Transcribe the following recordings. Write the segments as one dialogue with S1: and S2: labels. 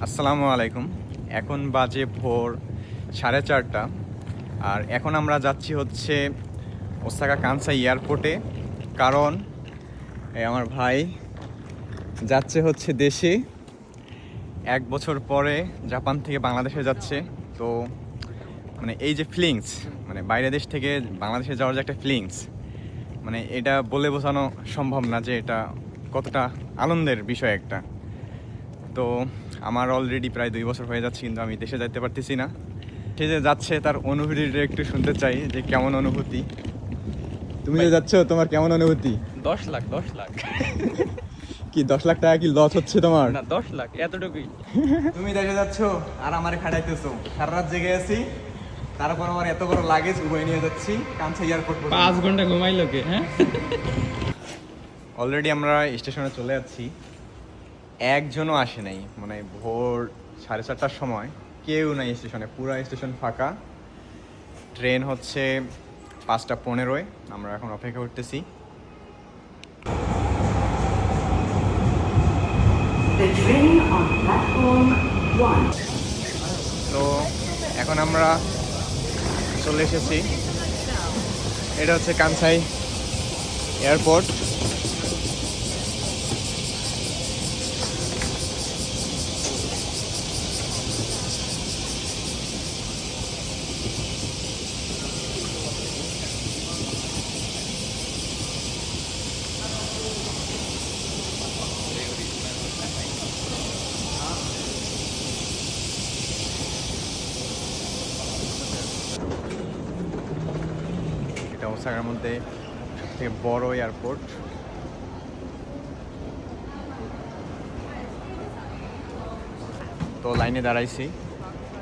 S1: আসসালামু আলাইকুম। এখন বাজে ভোর 4:30। আর এখন আমরা যাচ্ছি হচ্ছে ওসাকা কানসাই এয়ারপোর্টে, কারণ আমার ভাই যাচ্ছে হচ্ছে দেশে। 1 বছর পরে জাপান থেকে বাংলাদেশে যাচ্ছে। তো মানে এই যে ফিলিংস, মানে বাইরের দেশ থেকে বাংলাদেশে যাওয়ার যে একটা ফিলিংস, মানে এটা বলে বোঝানো সম্ভব না যে এটা কতটা আনন্দের বিষয় একটা। তো আমার অলরেডি প্রায় 2 বছর হয়ে যাচ্ছে, কিন্তু আমি দেশে যাইতে পারতেছি না। সে যে যাচ্ছে তার অনুভূতিটা একটু শুনতে চাই, যে কেমন অনুভূতি। তুমি যে যাচ্ছ, তোমার কেমন অনুভূতি?
S2: 10 লাখ 10 লাখ
S1: কি 10 লাখ টাকা কি লস হচ্ছে তোমার?
S2: না 10 লাখ এতটুকুই।
S1: তুমি দেশে যাচ্ছ আর আমারে খাটাইতেছো। সারা রাত জেগে আছি, তারপর আমার এত বড় লাগেজ উভয় নিয়ে যাচ্ছি কানসাই এয়ারপোর্ট।
S2: 5 ঘন্টা ঘুমাইলো কে? হ্যাঁ,
S1: অলরেডি আমরা স্টেশনে চলে যাচ্ছি। একজনও আসে নাই, মানে ভোর 4:30টার সময় কেউ নাই স্টেশনে, পুরো স্টেশন ফাঁকা। ট্রেন হচ্ছে 5টা 15-এ। আমরা এখন অপেক্ষা করতেছি।
S3: The train on platform 1.
S1: তো এখন আমরা চলে এসেছি। এটা হচ্ছে কানসাই এয়ারপোর্ট। এটা ওসাকার মধ্যে সবথেকে বড় এয়ারপোর্ট। তো লাইনে দাঁড়াইছি,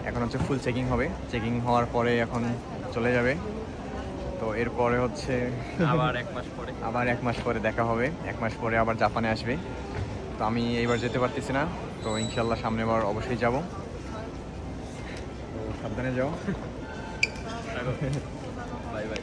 S1: এখন হচ্ছে ফুল চেকিং হবে। চেকিং হওয়ার পরে এখন চলে যাবে। তো এরপরে হচ্ছে
S2: আবার 1 মাস পরে।
S1: আবার 1 মাস পরে দেখা হবে। 1 মাস পরে আবার জাপানে আসবে। তো আমি এইবার যেতে পারতেছি না, তো ইনশাল্লাহ সামনেবার অবশ্যই যাব। তো সাবধানে যাও।
S2: Bye bye.